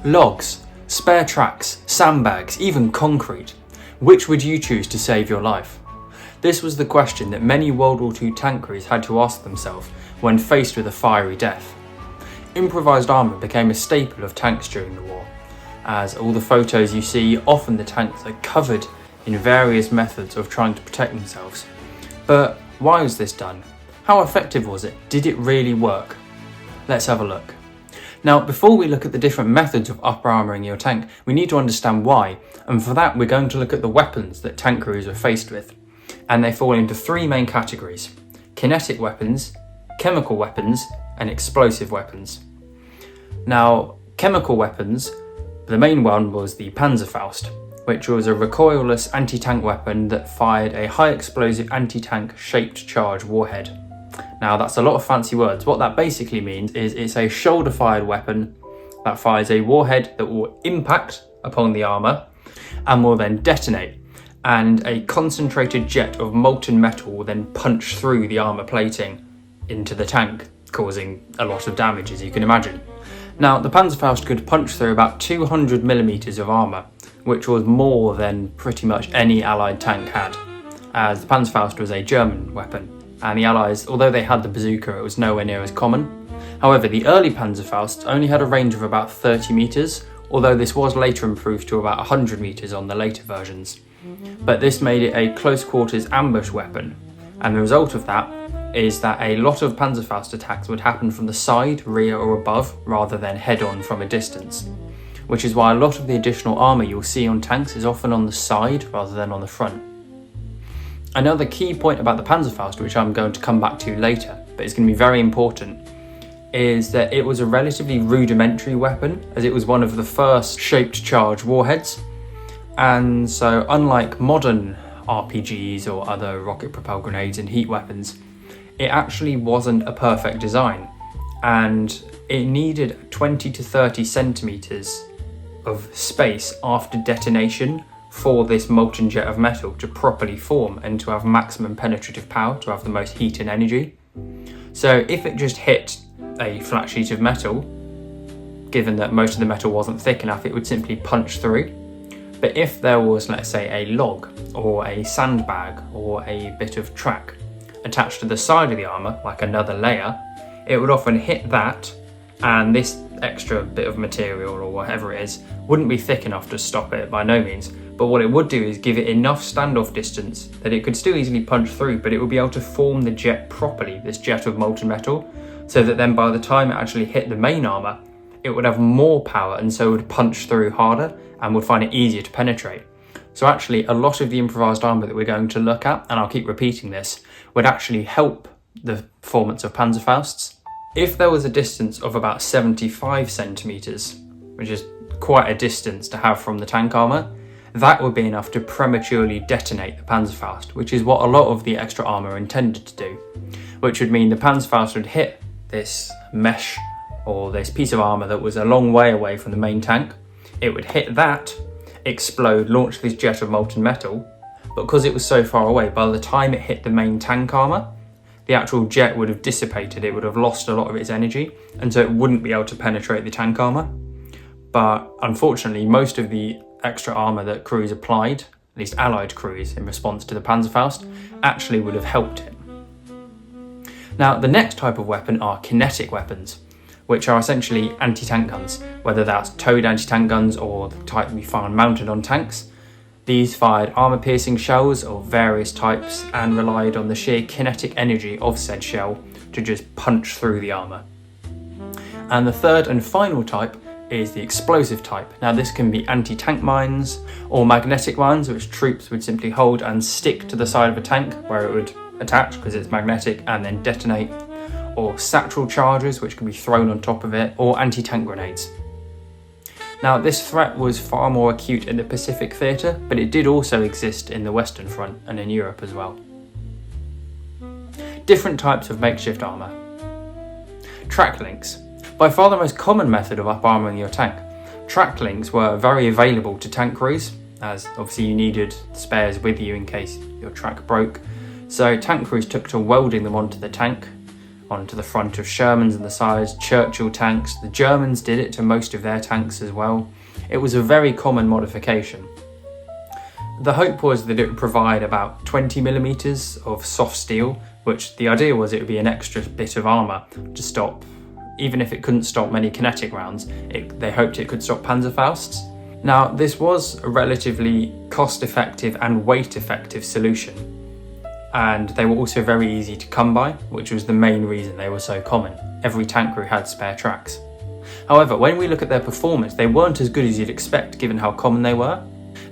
Logs, spare tracks, sandbags, even concrete. Which would you choose to save your life? This was the question that many World War II tank crews had to ask themselves when faced with a fiery death. Improvised armour became a staple of tanks during the war, as all the photos you see, often the tanks are covered in various methods of trying to protect themselves. But why was this done? How effective was it? Did it really work? Let's have a look. Now, before we look at the different methods of upper armouring your tank, we need to understand why, and for that we're going to look at the weapons that tank crews are faced with. And they fall into three main categories: kinetic weapons, chemical weapons, and explosive weapons. Now, chemical weapons, the main one was the Panzerfaust, which was a recoilless anti-tank weapon that fired a high explosive anti-tank shaped charge warhead. Now, that's a lot of fancy words. What that basically means is it's a shoulder fired weapon that fires a warhead that will impact upon the armour and will then detonate, and a concentrated jet of molten metal will then punch through the armour plating into the tank, causing a lot of damage, as you can imagine. Now, the Panzerfaust could punch through about 200 millimeters of armour, which was more than pretty much any Allied tank had, as the Panzerfaust was a German weapon, and the Allies, although they had the bazooka, it was nowhere near as common. However, the early Panzerfausts only had a range of about 30 metres, although this was later improved to about 100 metres on the later versions. But this made it a close quarters ambush weapon, and the result of that is that a lot of Panzerfaust attacks would happen from the side, rear or above, rather than head on from a distance, which is why a lot of the additional armour you'll see on tanks is often on the side rather than on the front. Another key point about the Panzerfaust, which I'm going to come back to later, but it's going to be very important, is that it was a relatively rudimentary weapon, as it was one of the first shaped charge warheads. And so unlike modern RPGs or other rocket propelled grenades and heat weapons, it actually wasn't a perfect design, and it needed 20 to 30 centimetres of space after detonation for this molten jet of metal to properly form and to have maximum penetrative power, to have the most heat and energy. So if it just hit a flat sheet of metal, given that most of the metal wasn't thick enough, it would simply punch through. But if there was, let's say, a log or a sandbag or a bit of track attached to the side of the armour, like another layer, it would often hit that, and this extra bit of material or whatever it is wouldn't be thick enough to stop it, by no means. But what it would do is give it enough standoff distance that it could still easily punch through, but it would be able to form the jet properly, this jet of molten metal, so that then by the time it actually hit the main armour, it would have more power and so would punch through harder and would find it easier to penetrate. So actually a lot of the improvised armour that we're going to look at, and I'll keep repeating this, would actually help the performance of Panzerfausts. If there was a distance of about 75 centimetres, which is quite a distance to have from the tank armour, that would be enough to prematurely detonate the Panzerfaust, which is what a lot of the extra armour intended to do, which would mean the Panzerfaust would hit this mesh or this piece of armour that was a long way away from the main tank. It would hit that, explode, launch this jet of molten metal, but because it was so far away, by the time it hit the main tank armour, the actual jet would have dissipated, it would have lost a lot of its energy, and so it wouldn't be able to penetrate the tank armour. But unfortunately, most of the extra armour that crews applied, at least Allied crews, in response to the Panzerfaust, actually would have helped it. Now, the next type of weapon are kinetic weapons, which are essentially anti-tank guns, whether that's towed anti-tank guns or the type we find mounted on tanks. These fired armour-piercing shells of various types and relied on the sheer kinetic energy of said shell to just punch through the armour. And the third and final type is the explosive type. Now this can be anti-tank mines or magnetic mines, which troops would simply hold and stick to the side of a tank where it would attach because it's magnetic and then detonate, or satchel charges which can be thrown on top of it, or anti-tank grenades. Now this threat was far more acute in the Pacific theatre, but it did also exist in the Western Front and in Europe as well. Different types of makeshift armour. Track links. By far the most common method of up-armouring your tank. Track links were very available to tank crews, as obviously you needed spares with you in case your track broke. So tank crews took to welding them onto the tank, onto the front of Shermans and the sides, Churchill tanks. The Germans did it to most of their tanks as well. It was a very common modification. The hope was that it would provide about 20mm of soft steel, which the idea was it would be an extra bit of armour to stop, even if it couldn't stop many kinetic rounds, they hoped it could stop Panzerfausts. Now, this was a relatively cost-effective and weight-effective solution, and they were also very easy to come by, which was the main reason they were so common. Every tank crew had spare tracks. However, when we look at their performance, they weren't as good as you'd expect given how common they were.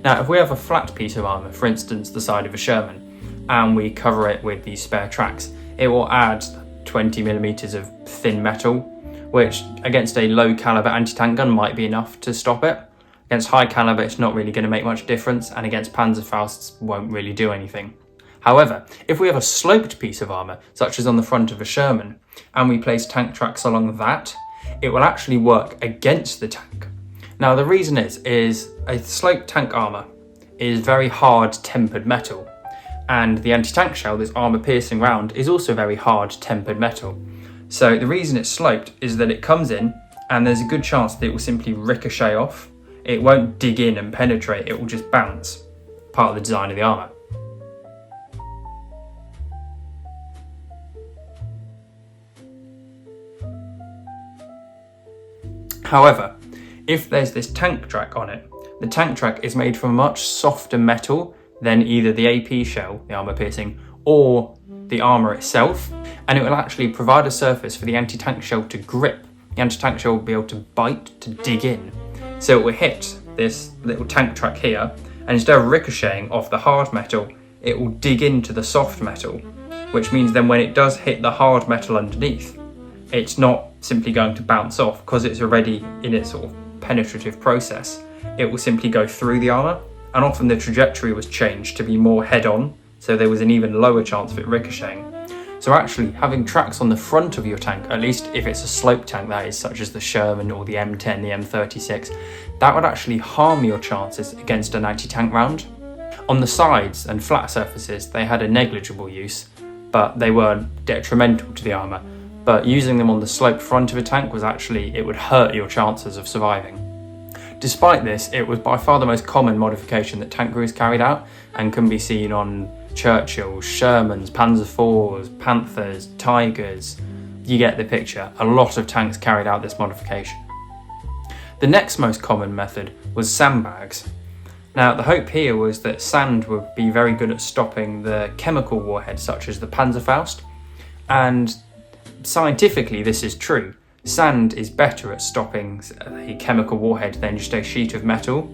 Now, if we have a flat piece of armour, for instance the side of a Sherman, and we cover it with these spare tracks, it will add 20mm of thin metal, which against a low caliber anti-tank gun might be enough to stop it. Against high caliber it's not really going to make much difference, and against Panzerfausts won't really do anything. However, if we have a sloped piece of armour, such as on the front of a Sherman, and we place tank tracks along that, it will actually work against the tank. Now the reason is a sloped tank armour is very hard tempered metal, and the anti-tank shell, this armour piercing round, is also very hard tempered metal. So the reason it's sloped is that it comes in and there's a good chance that it will simply ricochet off. It won't dig in and penetrate, it will just bounce, part of the design of the armour. However, if there's this tank track on it, the tank track is made from much softer metal than either the AP shell, the armour piercing, or the armour itself, and it will actually provide a surface for the anti-tank shell to grip. The anti-tank shell will be able to bite, to dig in. So it will hit this little tank track here, and instead of ricocheting off the hard metal, it will dig into the soft metal, which means then when it does hit the hard metal underneath, it's not simply going to bounce off because it's already in its sort of penetrative process. It will simply go through the armour, and often the trajectory was changed to be more head-on, so there was an even lower chance of it ricocheting. So actually having tracks on the front of your tank, at least if it's a sloped tank that is, such as the Sherman or the M10, the M36, that would actually harm your chances against an anti-tank round. On the sides and flat surfaces they had a negligible use, but they were detrimental to the armour. But using them on the sloped front of a tank was actually, it would hurt your chances of surviving. Despite this, it was by far the most common modification that tank crews carried out, and can be seen on Churchills, Shermans, Panzer IVs, Panthers, Tigers. You get the picture. A lot of tanks carried out this modification. The next most common method was sandbags. Now, the hope here was that sand would be very good at stopping the chemical warheads such as the Panzerfaust, and scientifically this is true. Sand is better at stopping a chemical warhead than just a sheet of metal.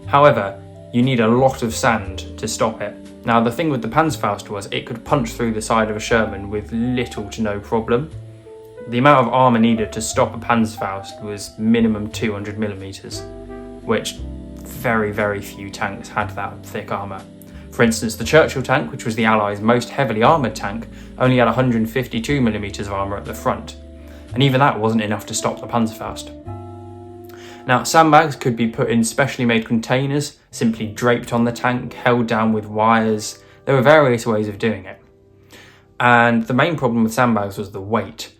However, you need a lot of sand to stop it. Now, the thing with the Panzerfaust was it could punch through the side of a Sherman with little to no problem. The amount of armour needed to stop a Panzerfaust was minimum 200mm, which very, very few tanks had that thick armour. For instance, the Churchill tank, which was the Allies' most heavily armoured tank, only had 152mm of armour at the front, and even that wasn't enough to stop the Panzerfaust. Now, sandbags could be put in specially made containers, simply draped on the tank, held down with wires. There were various ways of doing it. And the main problem with sandbags was the weight.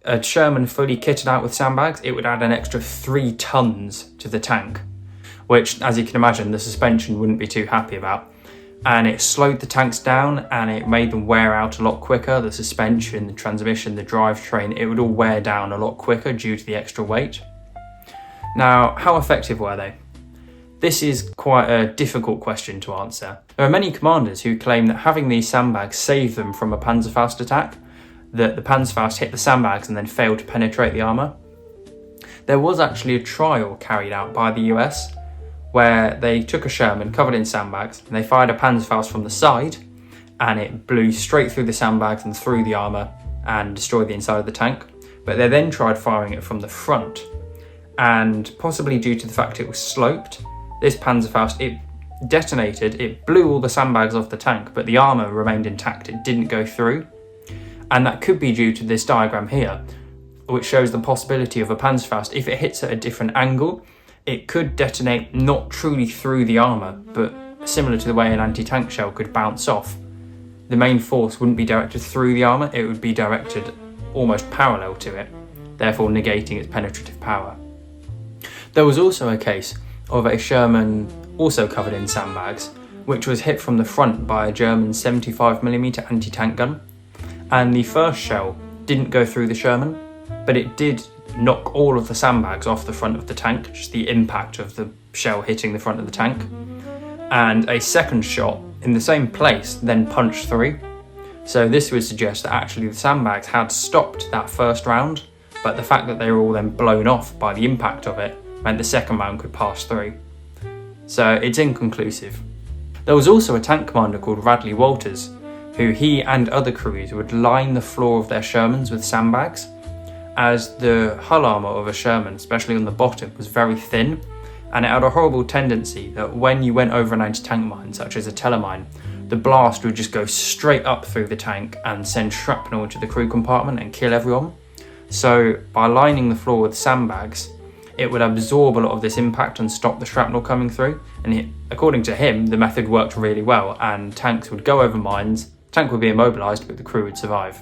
A Sherman fully kitted out with sandbags, it would add an extra 3 tons to the tank, which, as you can imagine, the suspension wouldn't be too happy about. And it slowed the tanks down, and it made them wear out a lot quicker. The suspension, the transmission, the drivetrain, it would all wear down a lot quicker due to the extra weight. Now, how effective were they? This is quite a difficult question to answer. There are many commanders who claim that having these sandbags saved them from a Panzerfaust attack, that the Panzerfaust hit the sandbags and then failed to penetrate the armour. There was actually a trial carried out by the US where they took a Sherman covered in sandbags and they fired a Panzerfaust from the side, and it blew straight through the sandbags and through the armour and destroyed the inside of the tank. But they then tried firing it from the front, and possibly due to the fact it was sloped, this Panzerfaust, it detonated, it blew all the sandbags off the tank, but the armour remained intact, it didn't go through. And that could be due to this diagram here, which shows the possibility of a Panzerfaust, if it hits at a different angle, it could detonate not truly through the armour, but similar to the way an anti-tank shell could bounce off. The main force wouldn't be directed through the armour, it would be directed almost parallel to it, therefore negating its penetrative power. There was also a case of a Sherman also covered in sandbags, which was hit from the front by a German 75mm anti-tank gun, and the first shell didn't go through the Sherman, but it did knock all of the sandbags off the front of the tank, just the impact of the shell hitting the front of the tank, and a second shot in the same place then punched through. So this would suggest that actually the sandbags had stopped that first round, but the fact that they were all then blown off by the impact of it meant the second round could pass through. So it's inconclusive. There was also a tank commander called Radley Walters, who he and other crews would line the floor of their Shermans with sandbags, as the hull armour of a Sherman, especially on the bottom, was very thin, and it had a horrible tendency that when you went over an anti-tank mine, such as a telemine, the blast would just go straight up through the tank and send shrapnel into the crew compartment and kill everyone. So by lining the floor with sandbags, it would absorb a lot of this impact and stop the shrapnel coming through, and according to him, the method worked really well, and tanks would go over mines, tank would be immobilised, but the crew would survive.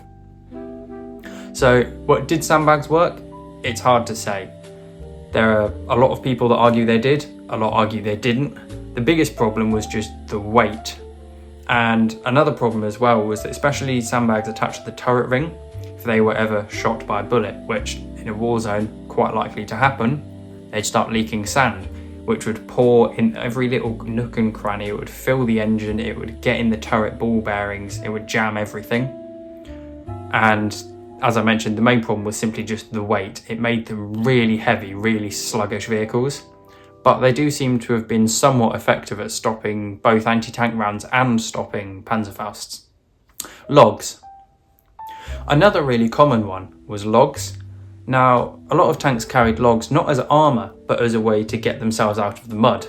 So, did sandbags work? It's hard to say. There are a lot of people that argue they did, a lot argue they didn't. The biggest problem was just the weight. And another problem as well was that especially sandbags attached to the turret ring, if they were ever shot by a bullet, which in a war zone quite likely to happen, they'd start leaking sand, which would pour in every little nook and cranny. It would fill the engine, it would get in the turret ball bearings, it would jam everything. And as I mentioned, the main problem was simply just the weight. It made them really heavy, really sluggish vehicles, but they do seem to have been somewhat effective at stopping both anti-tank rounds and stopping Panzerfausts. Logs. Another really common one was logs. Now, a lot of tanks carried logs not as armour, but as a way to get themselves out of the mud.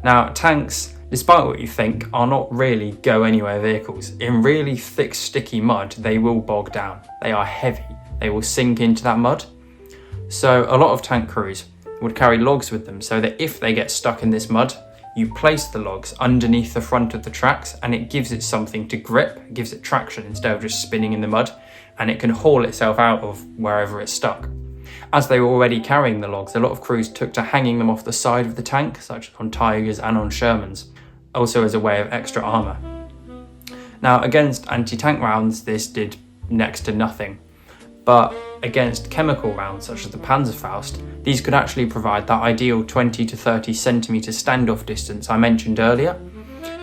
Now, tanks, despite what you think, are not really go-anywhere vehicles. In really thick, sticky mud, they will bog down. They are heavy. They will sink into that mud. So a lot of tank crews would carry logs with them so that if they get stuck in this mud, you place the logs underneath the front of the tracks and it gives it something to grip, it gives it traction instead of just spinning in the mud, and it can haul itself out of wherever it's stuck. As they were already carrying the logs, a lot of crews took to hanging them off the side of the tank, such as on Tigers and on Shermans, also as a way of extra armour. Now, against anti-tank rounds, this did next to nothing, but against chemical rounds, such as the Panzerfaust, these could actually provide that ideal 20 to 30 centimetre standoff distance I mentioned earlier,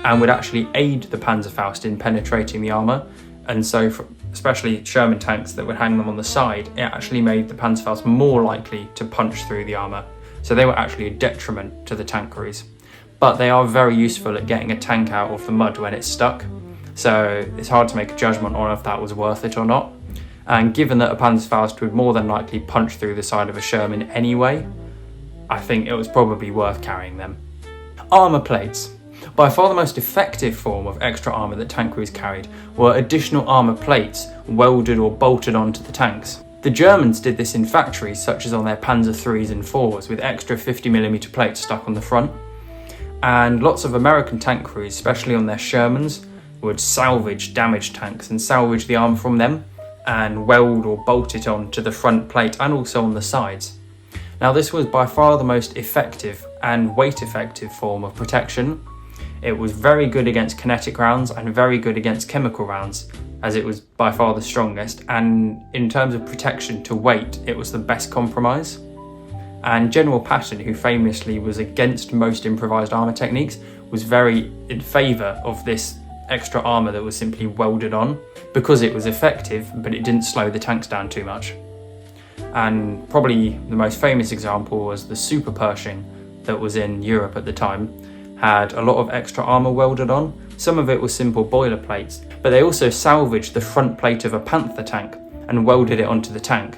and would actually aid the Panzerfaust in penetrating the armour, and so for especially Sherman tanks that would hang them on the side, it actually made the Panzerfaust more likely to punch through the armour, so they were actually a detriment to the tank crews. But they are very useful at getting a tank out of the mud when it's stuck, so it's hard to make a judgment on if that was worth it or not. And given that a Panzerfaust would more than likely punch through the side of a Sherman anyway, I think it was probably worth carrying them. Armour plates. By far the most effective form of extra armour that tank crews carried were additional armour plates welded or bolted onto the tanks. The Germans did this in factories such as on their Panzer IIIs and IVs with extra 50mm plates stuck on the front. And lots of American tank crews, especially on their Shermans, would salvage damaged tanks and salvage the armour from them and weld or bolt it onto the front plate and also on the sides. Now, this was by far the most effective and weight effective form of protection. It was very good against kinetic rounds and very good against chemical rounds, as it was by far the strongest, and in terms of protection to weight, it was the best compromise. And General Patton, who famously was against most improvised armour techniques, was very in favour of this extra armour that was simply welded on, because it was effective, but it didn't slow the tanks down too much. And probably the most famous example was the Super Pershing that was in Europe at the time, had a lot of extra armour welded on. Some of it was simple boiler plates, but they also salvaged the front plate of a Panther tank and welded it onto the tank,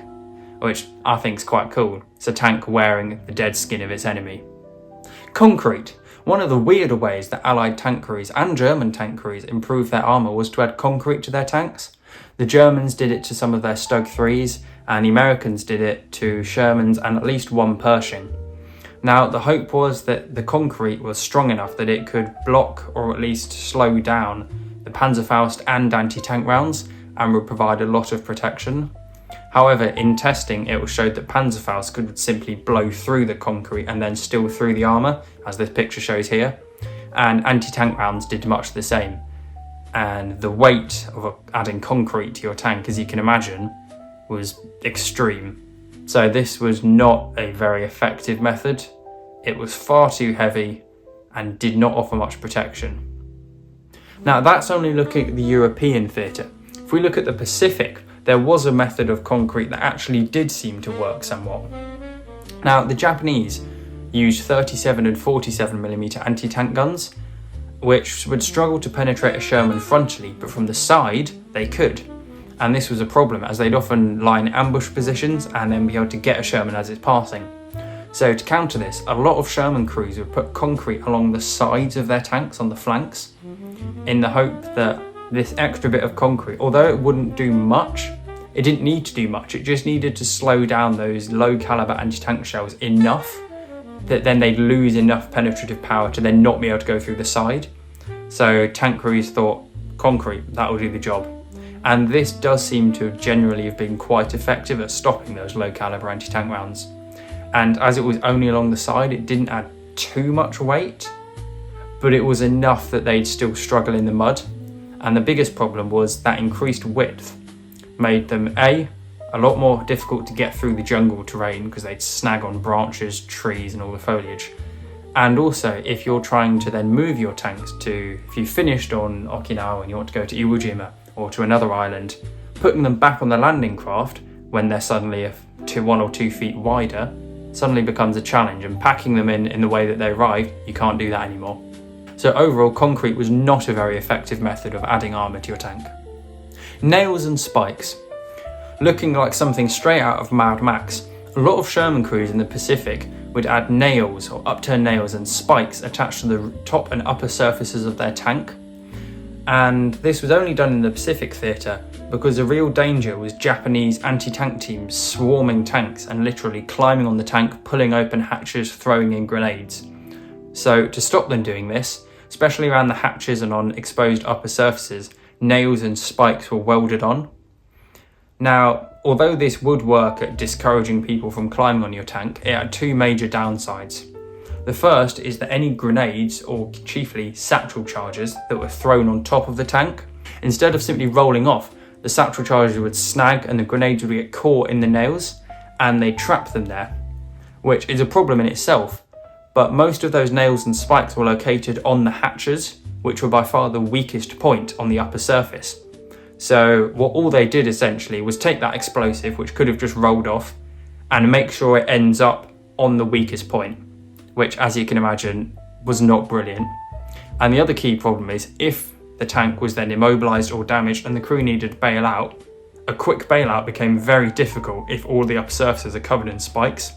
which I think is quite cool. It's a tank wearing the dead skin of its enemy. Concrete. One of the weirder ways that Allied tank crews and German tank crews improved their armour was to add concrete to their tanks. The Germans did it to some of their Stug 3s, and the Americans did it to Shermans and at least one Pershing. Now, the hope was that the concrete was strong enough that it could block or at least slow down the Panzerfaust and anti-tank rounds and would provide a lot of protection. However, in testing, it was showed that Panzerfaust could simply blow through the concrete and then still through the armour, as this picture shows here, and anti-tank rounds did much the same. And the weight of adding concrete to your tank, as you can imagine, was extreme. So this was not a very effective method. It was far too heavy and did not offer much protection. Now that's only looking at the European theatre. If we look at the Pacific, there was a method of concrete that actually did seem to work somewhat. Now the Japanese used 37 and 47mm anti-tank guns, which would struggle to penetrate a Sherman frontally, but from the side they could. And this was a problem, as they'd often lie in ambush positions and then be able to get a Sherman as it's passing. So to counter this, a lot of Sherman crews would put concrete along the sides of their tanks on the flanks, in the hope that this extra bit of concrete, although it wouldn't do much, it didn't need to do much, it just needed to slow down those low caliber anti-tank shells enough that then they'd lose enough penetrative power to then not be able to go through the side. So tank crews thought, concrete, that will do the job. And this does seem to generally have been quite effective at stopping those low caliber anti-tank rounds. And as it was only along the side, it didn't add too much weight, but it was enough that they'd still struggle in the mud. And the biggest problem was that increased width made them a lot more difficult to get through the jungle terrain, because they'd snag on branches, trees and all the foliage. And also, if you're trying to then move your tanks if you finished on Okinawa and you want to go to Iwo Jima or to another island, putting them back on the landing craft when they're suddenly 1 or 2 feet wider suddenly becomes a challenge, and packing them in the way that they arrived, you can't do that anymore. So overall, concrete was not a very effective method of adding armour to your tank. Nails and spikes. Looking like something straight out of Mad Max, a lot of Sherman crews in the Pacific would add nails or upturned nails and spikes attached to the top and upper surfaces of their tank. And this was only done in the Pacific theatre because the real danger was Japanese anti-tank teams swarming tanks and literally climbing on the tank, pulling open hatches, throwing in grenades. So to stop them doing this, especially around the hatches and on exposed upper surfaces, nails and spikes were welded on. Now, although this would work at discouraging people from climbing on your tank, it had 2 major downsides. The first is that any grenades, or chiefly satchel charges, that were thrown on top of the tank, instead of simply rolling off, the satchel charges would snag and the grenades would get caught in the nails and they'd trap them there, which is a problem in itself. But most of those nails and spikes were located on the hatches, which were by far the weakest point on the upper surface. So all they did essentially was take that explosive, which could have just rolled off, and make sure it ends up on the weakest point, which, as you can imagine, was not brilliant. And the other key problem is, if the tank was then immobilised or damaged and the crew needed to bail out, a quick bailout became very difficult if all the upper surfaces are covered in spikes.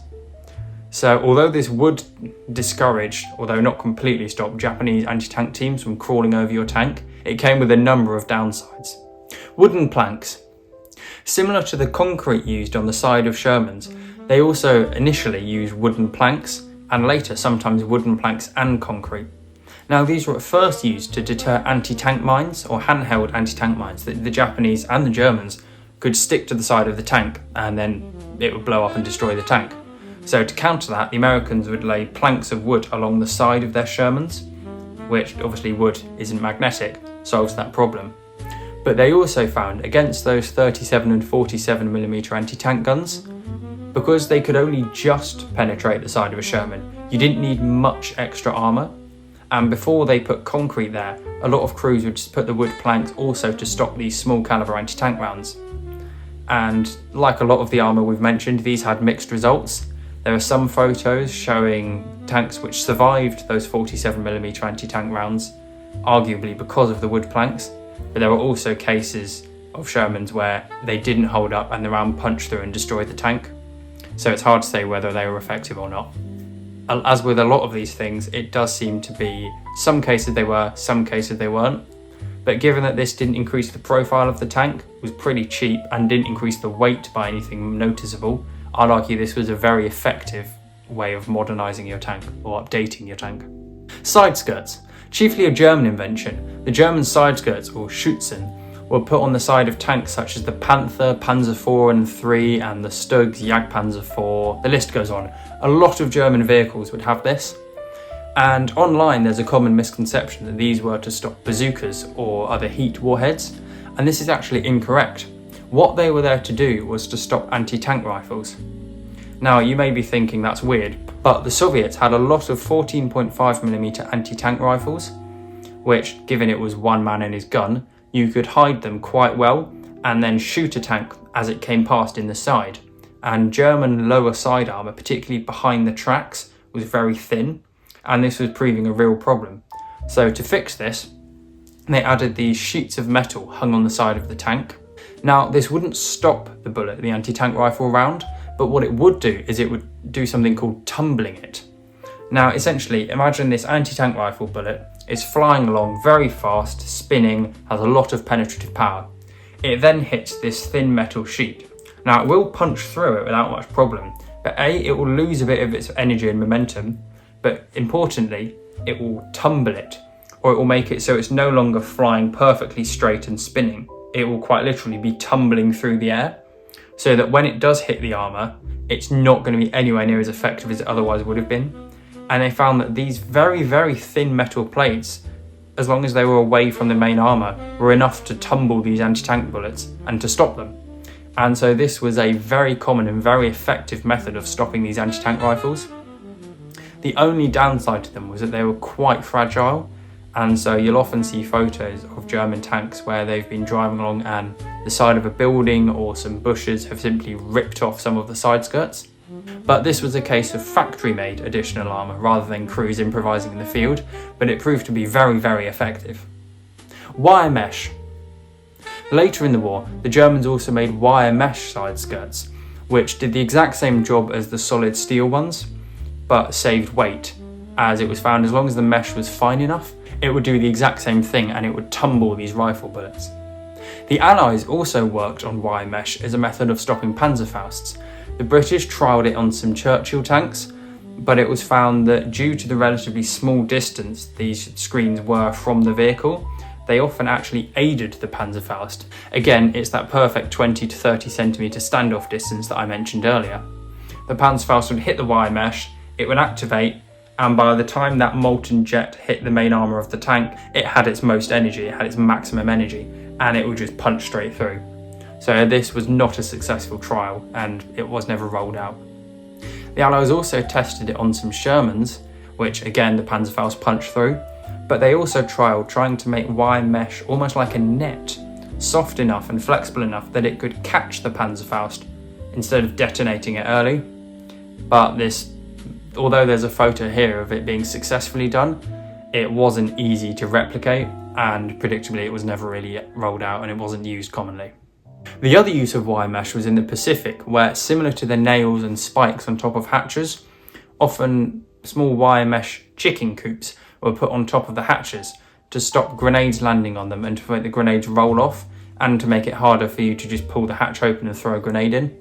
So although this would discourage, although not completely stop, Japanese anti-tank teams from crawling over your tank, it came with a number of downsides. Wooden planks. Similar to the concrete used on the side of Shermans, they also initially used wooden planks, and later sometimes wooden planks and concrete. Now these were at first used to deter anti-tank mines, or handheld anti-tank mines, that the Japanese and the Germans could stick to the side of the tank and then it would blow up and destroy the tank. So to counter that, the Americans would lay planks of wood along the side of their Shermans, which obviously wood isn't magnetic, solves that problem. But they also found, against those 37 and 47mm anti-tank guns, because they could only just penetrate the side of a Sherman, you didn't need much extra armour. And before they put concrete there, a lot of crews would just put the wood planks also to stop these small caliber anti-tank rounds. And like a lot of the armour we've mentioned, these had mixed results. There are some photos showing tanks which survived those 47mm anti-tank rounds, arguably because of the wood planks, but there were also cases of Shermans where they didn't hold up and the round punched through and destroyed the tank. So it's hard to say whether they were effective or not. As with a lot of these things, it does seem to be some cases they were, some cases they weren't. But given that this didn't increase the profile of the tank, was pretty cheap and didn't increase the weight by anything noticeable, I'd argue this was a very effective way of modernising your tank or updating your tank. Side skirts. Chiefly a German invention, the German side skirts, or Schützen, were put on the side of tanks such as the Panther, Panzer IV and III, and the Stugs, Jagdpanzer IV, the list goes on. A lot of German vehicles would have this. And online there's a common misconception that these were to stop bazookas or other heat warheads, and this is actually incorrect. What they were there to do was to stop anti-tank rifles. Now you may be thinking that's weird, but the Soviets had a lot of 14.5mm anti-tank rifles, which, given it was one man and his gun, you could hide them quite well and then shoot a tank as it came past in the side. And German lower side armour, particularly behind the tracks, was very thin, and this was proving a real problem. So to fix this, they added these sheets of metal hung on the side of the tank. Now this wouldn't stop the bullet, the anti-tank rifle round, but what it would do is it would do something called tumbling it. Now essentially, imagine this anti-tank rifle bullet is flying along very fast, spinning, has a lot of penetrative power. It then hits this thin metal sheet. Now it will punch through it without much problem, but it will lose a bit of its energy and momentum, but importantly, it will tumble it, or it will make it so it's no longer flying perfectly straight and spinning. It will quite literally be tumbling through the air, so that when it does hit the armour, it's not going to be anywhere near as effective as it otherwise would have been. And they found that these very, very thin metal plates, as long as they were away from the main armour, were enough to tumble these anti-tank bullets and to stop them. And so this was a very common and very effective method of stopping these anti-tank rifles. The only downside to them was that they were quite fragile, and so you'll often see photos of German tanks where they've been driving along and the side of a building or some bushes have simply ripped off some of the side skirts. But this was a case of factory-made additional armour rather than crews improvising in the field, but it proved to be very, very effective. Wire mesh. Later in the war, the Germans also made wire mesh side skirts, which did the exact same job as the solid steel ones, but saved weight, as it was found as long as the mesh was fine enough, it would do the exact same thing and it would tumble these rifle bullets. The Allies also worked on wire mesh as a method of stopping Panzerfausts. The British trialled it on some Churchill tanks, but it was found that due to the relatively small distance these screens were from the vehicle, they often actually aided the Panzerfaust. Again, it's that perfect 20 to 30 centimetre standoff distance that I mentioned earlier. The Panzerfaust would hit the wire mesh, it would activate, and by the time that molten jet hit the main armour of the tank, it had its most energy, it had its maximum energy, and it would just punch straight through. So this was not a successful trial, and it was never rolled out. The Allies also tested it on some Shermans, which again the Panzerfaust punched through, but they also trialled trying to make wire mesh almost like a net, soft enough and flexible enough that it could catch the Panzerfaust instead of detonating it early. But this, although there's a photo here of it being successfully done, it wasn't easy to replicate, and predictably it was never really rolled out and it wasn't used commonly. The other use of wire mesh was in the Pacific, where, similar to the nails and spikes on top of hatches, often small wire mesh chicken coops were put on top of the hatches to stop grenades landing on them and to make the grenades roll off, and to make it harder for you to just pull the hatch open and throw a grenade in.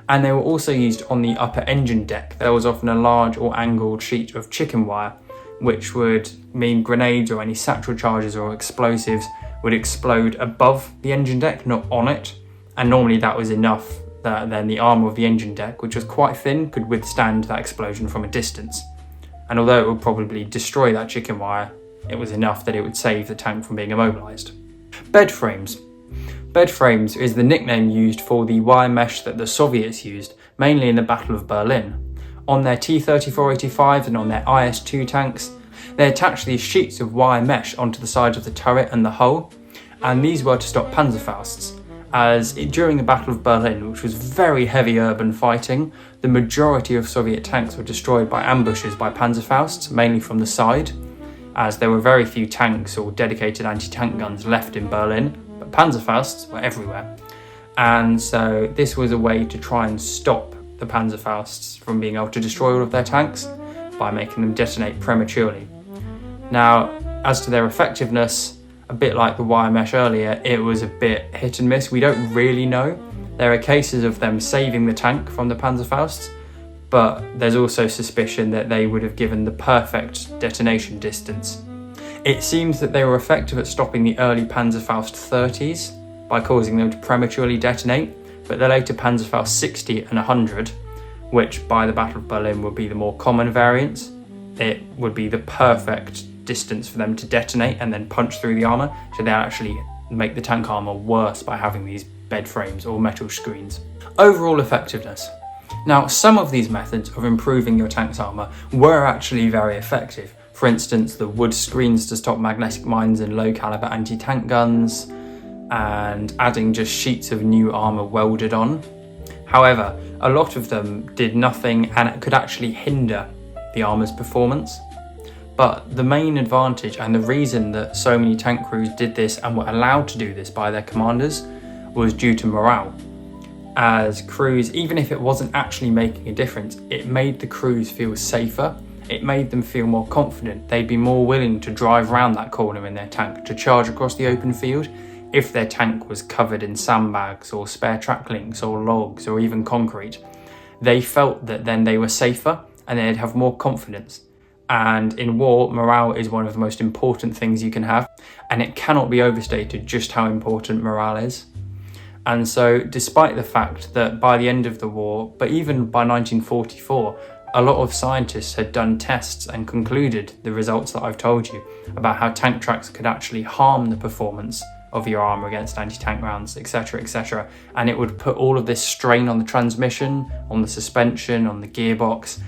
And they were also used on the upper engine deck. There was often a large or angled sheet of chicken wire, which would mean grenades or any satchel charges or explosives would explode above the engine deck, not on it. And normally that was enough that then the armour of the engine deck, which was quite thin, could withstand that explosion from a distance. And although it would probably destroy that chicken wire, it was enough that it would save the tank from being immobilised. Bed frames. Bed frames is the nickname used for the wire mesh that the Soviets used, mainly in the Battle of Berlin. On their T-34-85s and on their IS-2 tanks, they attached these sheets of wire mesh onto the sides of the turret and the hull, and these were to stop Panzerfausts, as during the Battle of Berlin, which was very heavy urban fighting, the majority of Soviet tanks were destroyed by ambushes by Panzerfausts, mainly from the side, as there were very few tanks or dedicated anti-tank guns left in Berlin, but Panzerfausts were everywhere. And so this was a way to try and stop the Panzerfausts from being able to destroy all of their tanks by making them detonate prematurely. Now, as to their effectiveness, a bit like the wire mesh earlier, it was a bit hit and miss. We don't really know. There are cases of them saving the tank from the Panzerfausts, but there's also suspicion that they would have given the perfect detonation distance. It seems that they were effective at stopping the early Panzerfaust 30s by causing them to prematurely detonate, but the later Panzerfaust 60 and 100, which by the Battle of Berlin would be the more common variants, it would be the perfect distance for them to detonate and then punch through the armour, so they actually make the tank armour worse by having these bed frames or metal screens. Overall effectiveness. Now, some of these methods of improving your tank's armour were actually very effective. For instance, the wood screens to stop magnetic mines in low caliber anti-tank guns, and adding just sheets of new armour welded on. However, a lot of them did nothing and it could actually hinder the armour's performance. But the main advantage and the reason that so many tank crews did this and were allowed to do this by their commanders was due to morale. As crews, even if it wasn't actually making a difference, it made the crews feel safer. It made them feel more confident. They'd be more willing to drive around that corner in their tank to charge across the open field if their tank was covered in sandbags or spare track links or logs or even concrete. They felt that then they were safer and they'd have more confidence. And in war, morale is one of the most important things you can have, and it cannot be overstated just how important morale is. And so, despite the fact that by the end of the war, but even by 1944, a lot of scientists had done tests and concluded the results that I've told you about how tank tracks could actually harm the performance of your armour against anti-tank rounds, etc, etc. And it would put all of this strain on the transmission, on the suspension, on the gearbox,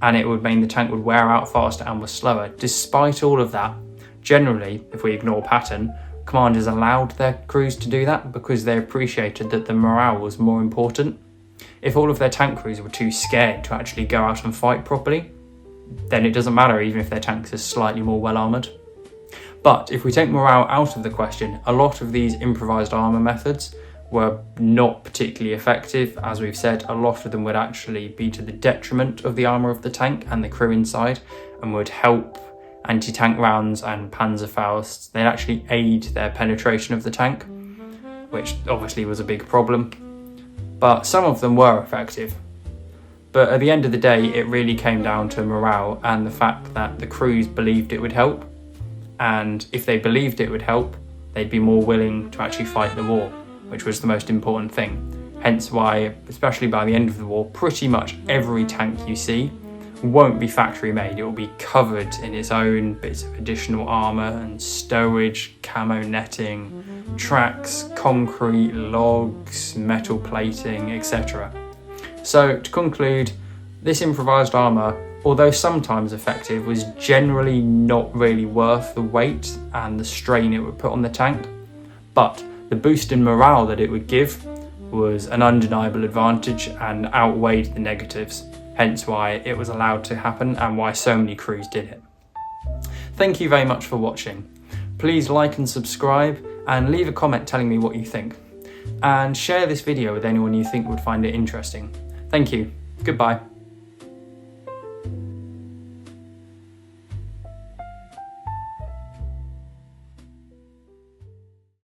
and it would mean the tank would wear out faster and was slower. Despite all of that, generally, if we ignore pattern, commanders allowed their crews to do that because they appreciated that the morale was more important. If all of their tank crews were too scared to actually go out and fight properly, then it doesn't matter even if their tanks are slightly more well armoured. But if we take morale out of the question, a lot of these improvised armour methods were not particularly effective. As we've said, a lot of them would actually be to the detriment of the armour of the tank and the crew inside, and would help anti-tank rounds and Panzerfausts. They'd actually aid their penetration of the tank, which obviously was a big problem. But some of them were effective. But at the end of the day, it really came down to morale and the fact that the crews believed it would help. And if they believed it would help, they'd be more willing to actually fight the war, which was the most important thing. Hence why, especially by the end of the war, pretty much every tank you see won't be factory made. It will be covered in its own bits of additional armour and stowage, camo netting, tracks, concrete, logs, metal plating, etc. So to conclude, this improvised armour, although sometimes effective, was generally not really worth the weight and the strain it would put on the tank. But the boost in morale that it would give was an undeniable advantage and outweighed the negatives, hence why it was allowed to happen and why so many crews did it. Thank you very much for watching. Please like and subscribe and leave a comment telling me what you think. And share this video with anyone you think would find it interesting. Thank you. Goodbye.